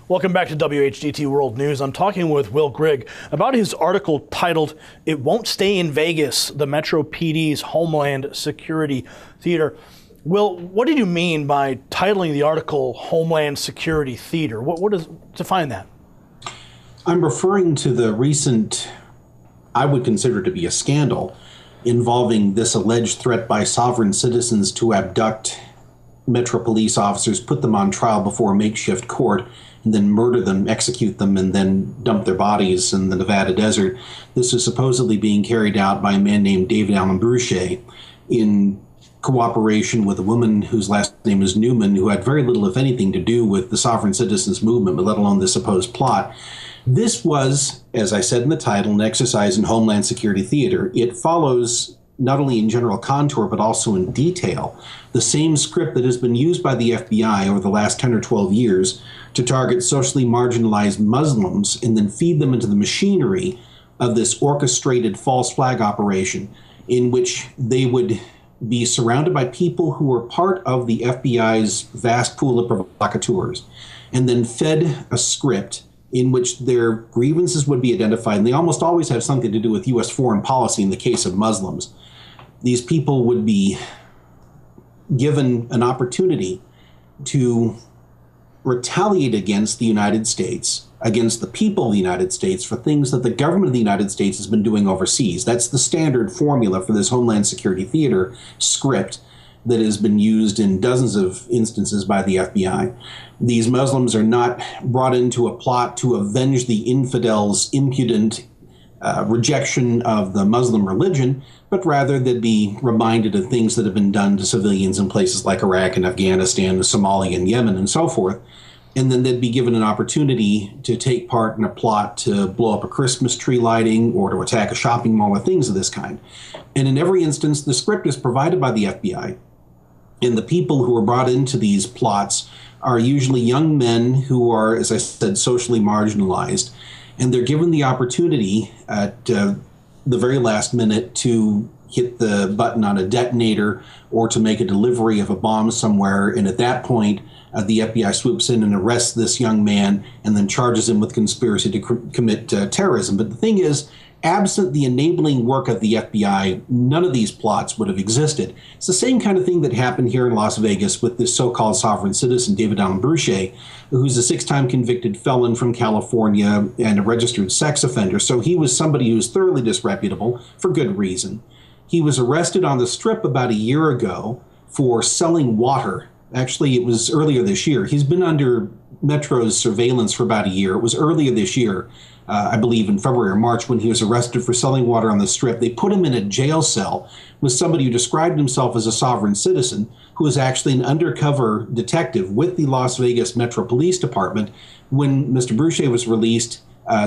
Welcome back to WHDT World News. I'm talking with Will Grigg about his article titled, "It Won't Stay in Vegas, the Metro PD's Homeland Security Theater." Will, what did you mean by titling the article Homeland Security Theater? What does define that? I'm referring to the recent, I would consider to be a scandal, involving this alleged threat by sovereign citizens to abduct Metro police officers, put them on trial before a makeshift court, and then murder them, execute them, and then dump their bodies in the Nevada desert. This is supposedly being carried out by a man named David Allen Bruchet in cooperation with a woman whose last name is Newman, who had very little, if anything, to do with the sovereign citizens movement, but let alone the supposed plot. This was, as I said in the title, an exercise in Homeland Security Theater. It follows, not only in general contour, but also in detail, the same script that has been used by the FBI over the last 10 or 12 years to target socially marginalized Muslims and then feed them into the machinery of this orchestrated false flag operation in which they would be surrounded by people who were part of the FBI's vast pool of provocateurs, and then fed a script in which their grievances would be identified. And they almost always have something to do with U.S. foreign policy in the case of Muslims. These people would be given an opportunity to retaliate against the United States, against the people of the United States, for things that the government of the United States has been doing overseas. That's the standard formula for this Homeland Security Theater script that has been used in dozens of instances by the FBI. These Muslims are not brought into a plot to avenge the infidels' impudent rejection of the Muslim religion, but rather they'd be reminded of things that have been done to civilians in places like Iraq and Afghanistan, Somalia and Yemen and so forth. And then they'd be given an opportunity to take part in a plot to blow up a Christmas tree lighting or to attack a shopping mall or things of this kind. And in every instance, the script is provided by the FBI. And the people who are brought into these plots are usually young men who are, as I said, socially marginalized. And they're given the opportunity at the very last minute to hit the button on a detonator or to make a delivery of a bomb somewhere. And at that point, the FBI swoops in and arrests this young man and then charges him with conspiracy to commit terrorism. But the thing is, absent the enabling work of the FBI, none of these plots would have existed. It's the same kind of thing that happened here in Las Vegas with this so-called sovereign citizen, David Allen Bruchet, who's a 6-time convicted felon from California and a registered sex offender. So he was somebody who's thoroughly disreputable for good reason. He was arrested on the Strip about a year ago for selling water. Actually, it was earlier this year. He's been under Metro's surveillance for about a year. It was earlier this year, I believe in February or March, when he was arrested for selling water on the Strip. They put him in a jail cell with somebody who described himself as a sovereign citizen, who was actually an undercover detective with the Las Vegas Metro Police Department. When Mr. Bruchet was released,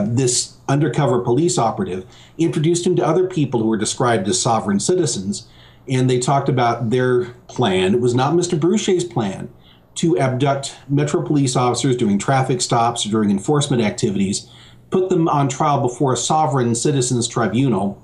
this undercover police operative introduced him to other people who were described as sovereign citizens, and they talked about their plan. It was not Mr. Bruchet's plan to abduct Metro police officers during traffic stops or during enforcement activities, put them on trial before a sovereign citizens tribunal,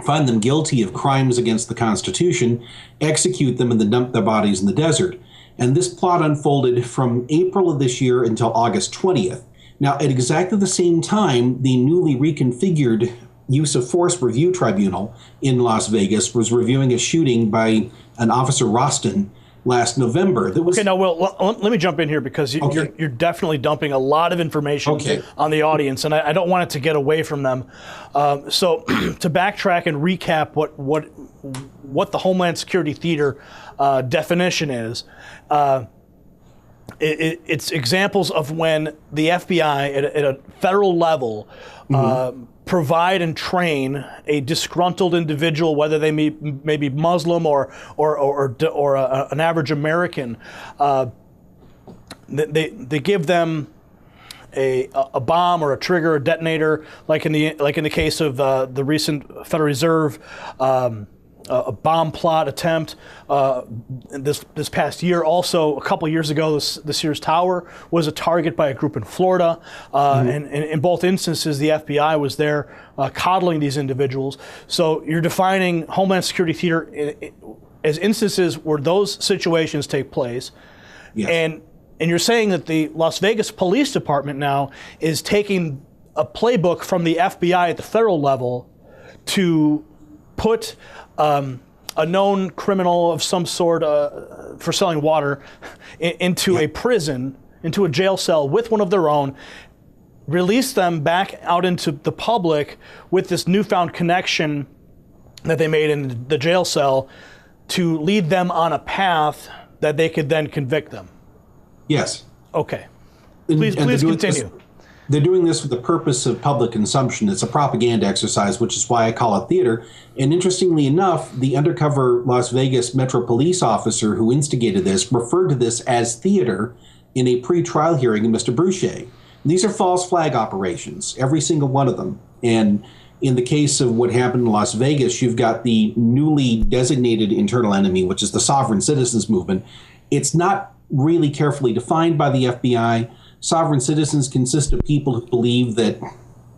find them guilty of crimes against the Constitution, execute them, and then dump their bodies in the desert. And this plot unfolded from April of this year until August 20th. Now, at exactly the same time, the newly reconfigured Use of Force Review Tribunal in Las Vegas was reviewing a shooting by an Officer Roston last November. That was okay. Now, Will, let me jump in here because you're definitely dumping a lot of information on the audience, and I don't want it to get away from them. So, to backtrack and recap what the Homeland Security Theater definition is. It's examples of when the FBI at a federal level provide and train a disgruntled individual, whether they may be Muslim or an average American. They give them a bomb or a trigger, a detonator, like in the case of the recent Federal Reserve a bomb plot attempt this past year. Also, a couple years ago, the Sears Tower was a target by a group in Florida. And in both instances, the FBI was there coddling these individuals. So you're defining Homeland Security Theater as instances where those situations take place. Yes. And And you're saying that the Las Vegas Police Department now is taking a playbook from the FBI at the federal level to put a known criminal of some sort for selling water into a prison, into a jail cell with one of their own, release them back out into the public with this newfound connection that they made in the jail cell to lead them on a path that they could then convict them. Yes. Okay. Please continue. They're doing this for the purpose of public consumption. It's a propaganda exercise, which is why I call it theater. And interestingly enough, the undercover Las Vegas Metro Police officer who instigated this referred to this as theater in a pre-trial hearing in Mr. Boucher. These are false flag operations, every single one of them. And in the case of what happened in Las Vegas, you've got the newly designated internal enemy, which is the sovereign citizens movement. It's not really carefully defined by the FBI. Sovereign citizens consist of people who believe that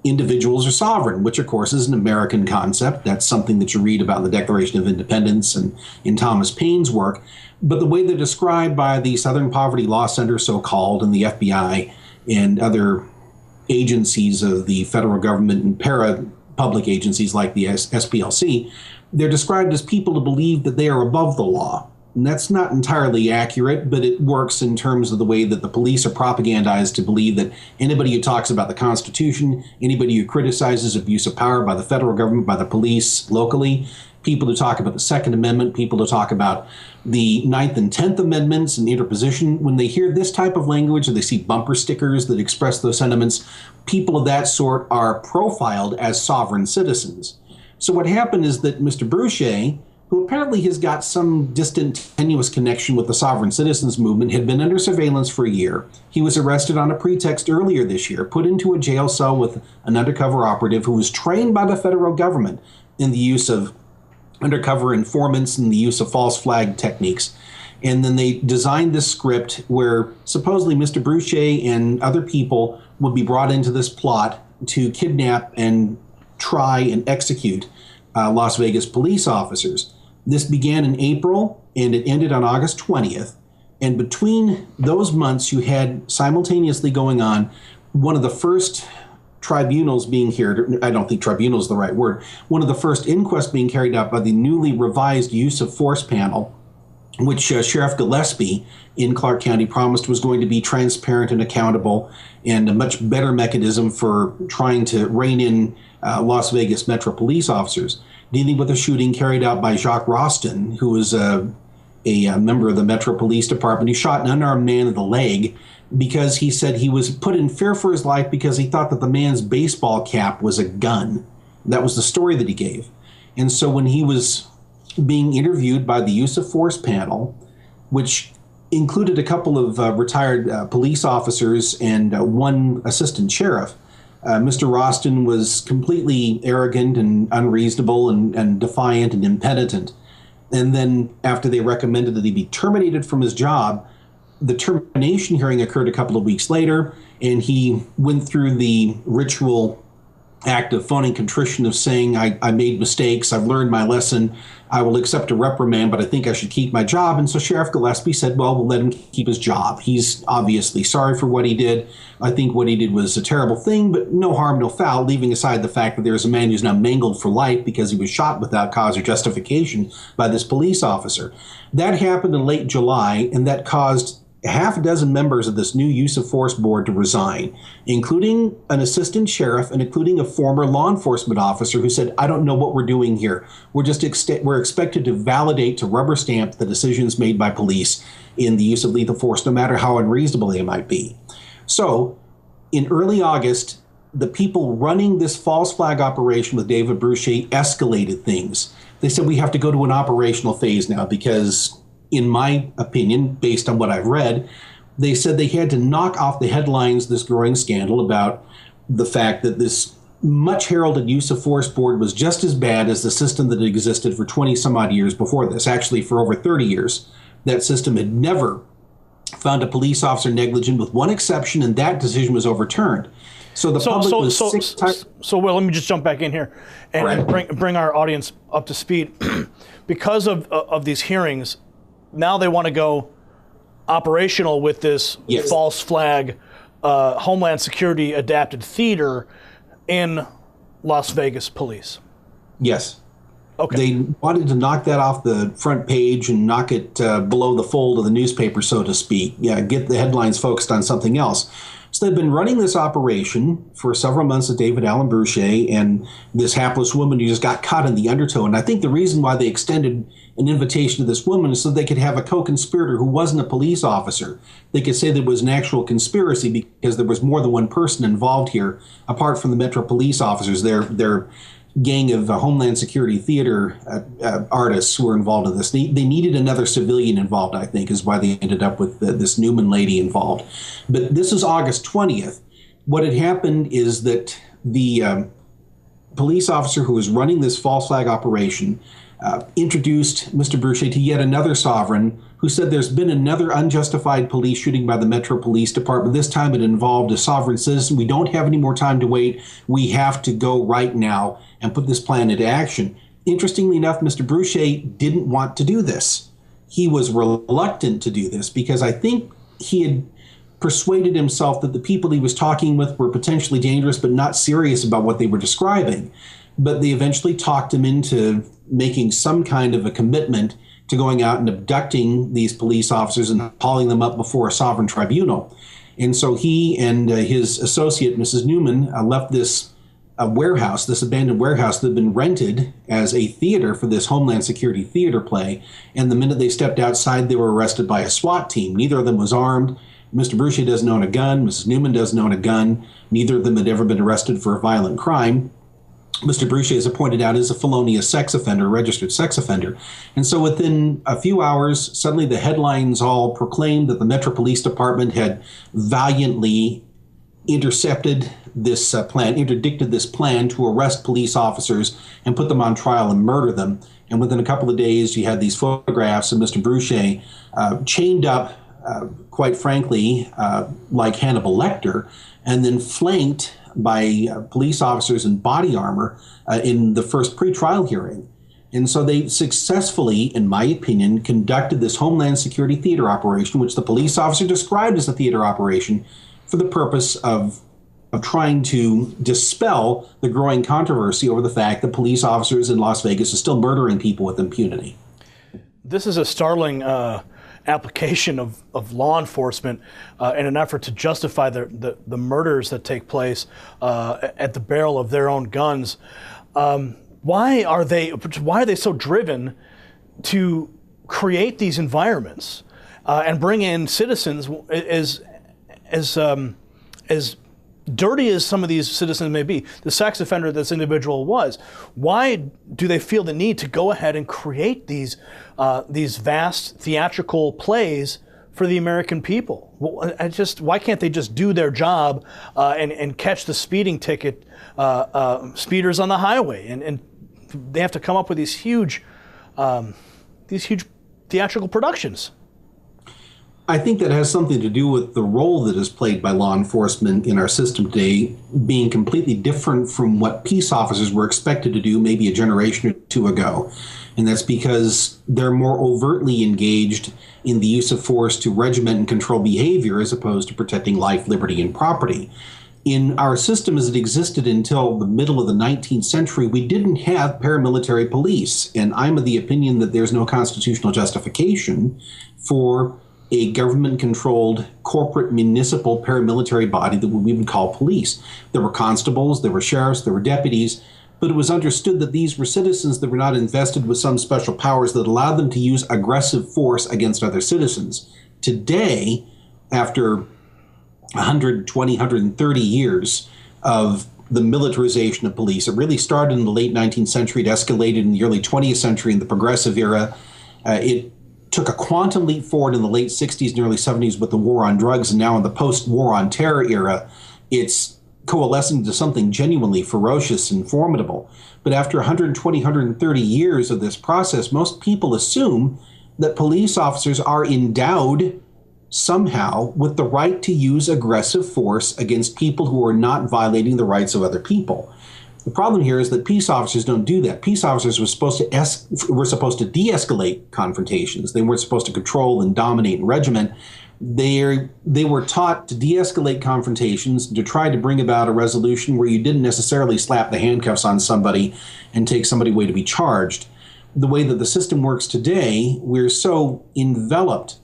individuals are sovereign, which of course is an American concept. That's something that you read about in the Declaration of Independence and in Thomas Paine's work. But the way they're described by the Southern Poverty Law Center, so-called, and the FBI and other agencies of the federal government and para-public agencies like the SPLC, they're described as people who believe that they are above the law. And that's not entirely accurate, but it works in terms of the way that the police are propagandized to believe that anybody who talks about the Constitution, anybody who criticizes abuse of power by the federal government, by the police locally, people who talk about the Second Amendment, people who talk about the Ninth and 10th Amendments and interposition, when they hear this type of language or they see bumper stickers that express those sentiments, people of that sort are profiled as sovereign citizens. So what happened is that Mr. Boucher, who apparently has got some distant, tenuous connection with the sovereign citizens movement, had been under surveillance for a year. He was arrested on a pretext earlier this year, put into a jail cell with an undercover operative who was trained by the federal government in the use of undercover informants and the use of false flag techniques. And then they designed this script where supposedly Mr. Boucher and other people would be brought into this plot to kidnap and try and execute Las Vegas police officers. This began in April and it ended on August 20th. And between those months, you had simultaneously going on one of the first tribunals being heard. I don't think tribunal is the right word. One of the first inquests being carried out by the newly revised use of force panel, which Sheriff Gillespie in Clark County promised was going to be transparent and accountable and a much better mechanism for trying to rein in Las Vegas Metro police officers, dealing with a shooting carried out by Jacques Roston, who was a member of the Metro Police Department. He shot an unarmed man in the leg because he said he was put in fear for his life because he thought that the man's baseball cap was a gun. That was the story that he gave. And so when he was being interviewed by the use of force panel, which included a couple of retired police officers and one assistant sheriff, Mr. Roston was completely arrogant and unreasonable and defiant and impenitent. And then after they recommended that he be terminated from his job, the termination hearing occurred a couple of weeks later, and he went through the ritual act of phoning contrition of saying, I made mistakes, I've learned my lesson, I will accept a reprimand, but I think I should keep my job. And so Sheriff Gillespie said, well, we'll let him keep his job. He's obviously sorry for what he did. I think what he did was a terrible thing, but no harm, no foul, leaving aside the fact that there's a man who's now mangled for life because he was shot without cause or justification by this police officer. That happened in late July, and that caused half a dozen members of this new use of force board to resign, including an assistant sheriff and including a former law enforcement officer who said, I don't know what we're doing here. We're just we're expected to validate, to rubber stamp the decisions made by police in the use of lethal force, no matter how unreasonable they might be. So in early August, the people running this false flag operation with David Boucher escalated things. They said, we have to go to an operational phase now because, in my opinion, based on what I've read, they said they had to knock off the headlines this growing scandal about the fact that this much heralded use of force board was just as bad as the system that existed for 20 some odd years before this. Actually, for over 30 years, that system had never found a police officer negligent, with one exception, and that decision was overturned. So the public was six times. So, Will, let me just jump back in here and bring our audience up to speed. Because of these hearings, now they want to go operational with this Yes. false flag Homeland Security adapted theater in Las Vegas police. Yes. Okay. They wanted to knock that off the front page and knock it below the fold of the newspaper, so to speak. Yeah, get the headlines focused on something else. So they've been running this operation for several months with David Allen Boucher and this hapless woman who just got caught in the undertow. And I think the reason why they extended an invitation to this woman is so they could have a co-conspirator who wasn't a police officer. They could say there was an actual conspiracy because there was more than one person involved here, apart from the Metro police officers. Their gang of Homeland Security theater artists who were involved in this. They needed another civilian involved, I think, is why they ended up with this Newman lady involved. But this is August 20th. What had happened is that the police officer who was running this false flag operation introduced Mr. Boucher to yet another sovereign who said there's been another unjustified police shooting by the Metro Police Department. This time it involved a sovereign citizen. We don't have any more time to wait. We have to go right now and put this plan into action. Interestingly enough, Mr. Boucher didn't want to do this. He was reluctant to do this because I think he had persuaded himself that the people he was talking with were potentially dangerous but not serious about what they were describing. But they eventually talked him into making some kind of a commitment to going out and abducting these police officers and hauling them up before a sovereign tribunal. And so he and his associate, Mrs. Newman, left this warehouse, this abandoned warehouse that had been rented as a theater for this Homeland Security theater play. And the minute they stepped outside, they were arrested by a SWAT team. Neither of them was armed. Mr. Boucher doesn't own a gun. Mrs. Newman doesn't own a gun. Neither of them had ever been arrested for a violent crime. Mr. Boucher, as I pointed out, is a felonious sex offender, registered sex offender. And so within a few hours, suddenly the headlines all proclaimed that the Metro Police Department had valiantly intercepted this plan, interdicted this plan to arrest police officers and put them on trial and murder them. And within a couple of days, you had these photographs of Mr. Boucher chained up, quite frankly, like Hannibal Lecter, and then flanked by police officers in body armor in the first pretrial hearing. And so they successfully, in my opinion, conducted this Homeland Security theater operation, which the police officer described as a theater operation, for the purpose of trying to dispel the growing controversy over the fact that police officers in Las Vegas are still murdering people with impunity. This is a startling application of law enforcement in an effort to justify the murders that take place at the barrel of their own guns. Why are they so driven to create these environments and bring in citizens as dirty as some of these citizens may be, the sex offender this individual was? Why do they feel the need to go ahead and create these vast theatrical plays for the American people? Why can't they just do their job and catch the speeding ticket speeders on the highway? And they have to come up with these huge theatrical productions. I think that has something to do with the role that is played by law enforcement in our system today being completely different from what peace officers were expected to do maybe a generation or two ago. And that's because they're more overtly engaged in the use of force to regiment and control behavior as opposed to protecting life, liberty, and property. In our system as it existed until the middle of the 19th century, we didn't have paramilitary police. And I'm of the opinion that there's no constitutional justification for a government-controlled corporate municipal paramilitary body that we would call police. There were constables, there were sheriffs, there were deputies, but it was understood that these were citizens that were not invested with some special powers that allowed them to use aggressive force against other citizens. Today, after 120, 130 years of the militarization of police, it really started in the late 19th century, it escalated in the early 20th century in the progressive era. It took a quantum leap forward in the late 60s and early 70s with the war on drugs, and now in the post-war on terror era, it's coalescing to something genuinely ferocious and formidable. But after 120, 130 years of this process, most people assume that police officers are endowed somehow with the right to use aggressive force against people who are not violating the rights of other people. The problem here is that peace officers don't do that. Peace officers were supposed to de-escalate confrontations. They weren't supposed to control and dominate and regiment. They were taught to de-escalate confrontations, to try to bring about a resolution where you didn't necessarily slap the handcuffs on somebody and take somebody away to be charged. The way that the system works today, we're so enveloped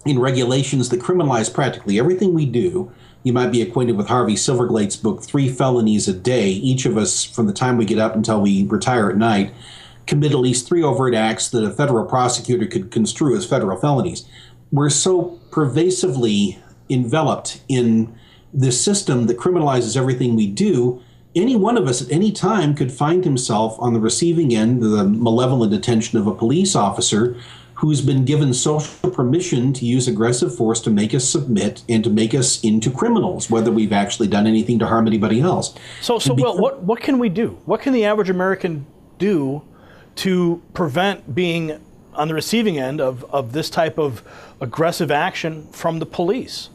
in regulations that criminalize practically everything we do. You might be acquainted with Harvey Silverglate's book, 3 Felonies a Day. Each of us, from the time we get up until we retire at night, commit at least 3 overt acts that a federal prosecutor could construe as federal felonies. We're so pervasively enveloped in this system that criminalizes everything we do. Any one of us at any time could find himself on the receiving end of the malevolent attention of a police officer who's been given social permission to use aggressive force to make us submit and to make us into criminals, whether we've actually done anything to harm anybody else. So Will, what can we do? What can the average American do to prevent being on the receiving end of this type of aggressive action from the police?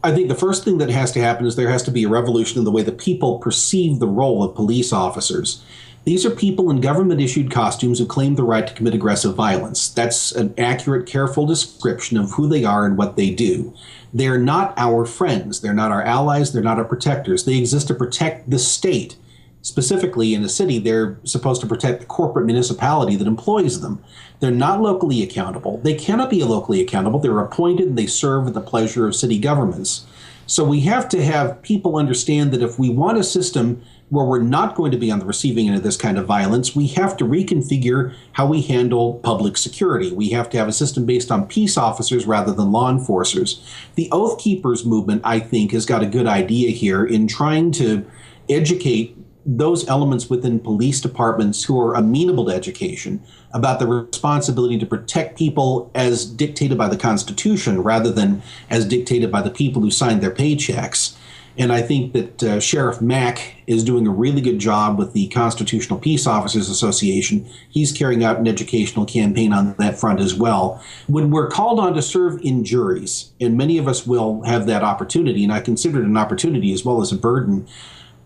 I think the first thing that has to happen is there has to be a revolution in the way that people perceive the role of police officers. These are people in government-issued costumes who claim the right to commit aggressive violence. That's an accurate, careful description of who they are and what they do. They're not our friends. They're not our allies. They're not our protectors. They exist to protect the state. Specifically, in a city, they're supposed to protect the corporate municipality that employs them. They're not locally accountable. They cannot be locally accountable. They're appointed and they serve at the pleasure of city governments. So we have to have people understand that if we want a system where we're not going to be on the receiving end of this kind of violence, we have to reconfigure how we handle public security. We have to have a system based on peace officers rather than law enforcers. The Oath Keepers movement, I think, has got a good idea here in trying to educate those elements within police departments who are amenable to education about the responsibility to protect people as dictated by the Constitution rather than as dictated by the people who signed their paychecks. And I think that Sheriff Mack is doing a really good job with the Constitutional Peace Officers Association. He's carrying out an educational campaign on that front as well. When we're called on to serve in juries, and many of us will have that opportunity, and I consider it an opportunity as well as a burden,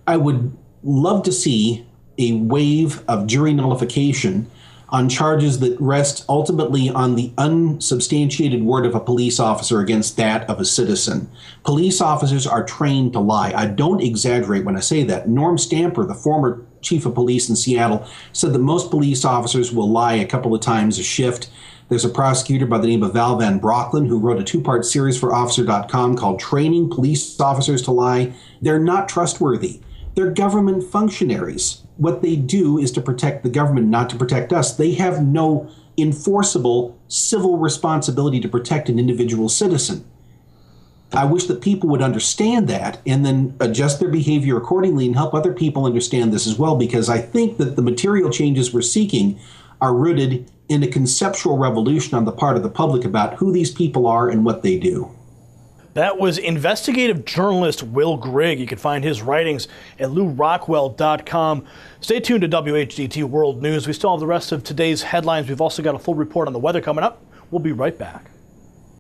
I would love to see a wave of jury nullification on charges that rest ultimately on the unsubstantiated word of a police officer against that of a citizen. Police officers are trained to lie. I don't exaggerate when I say that. Norm Stamper, the former chief of police in Seattle, said that most police officers will lie a couple of times a shift. There's a prosecutor by the name of Val Van Brocklin who wrote a 2-part series for Officer.com called Training Police Officers to Lie. They're not trustworthy. They're government functionaries. What they do is to protect the government, not to protect us. They have no enforceable civil responsibility to protect an individual citizen. I wish that people would understand that and then adjust their behavior accordingly and help other people understand this as well, because I think that the material changes we're seeking are rooted in a conceptual revolution on the part of the public about who these people are and what they do. That was investigative journalist Will Grigg. You can find his writings at LouRockwell.com. Stay tuned to WHDT World News. We still have the rest of today's headlines. We've also got a full report on the weather coming up. We'll be right back.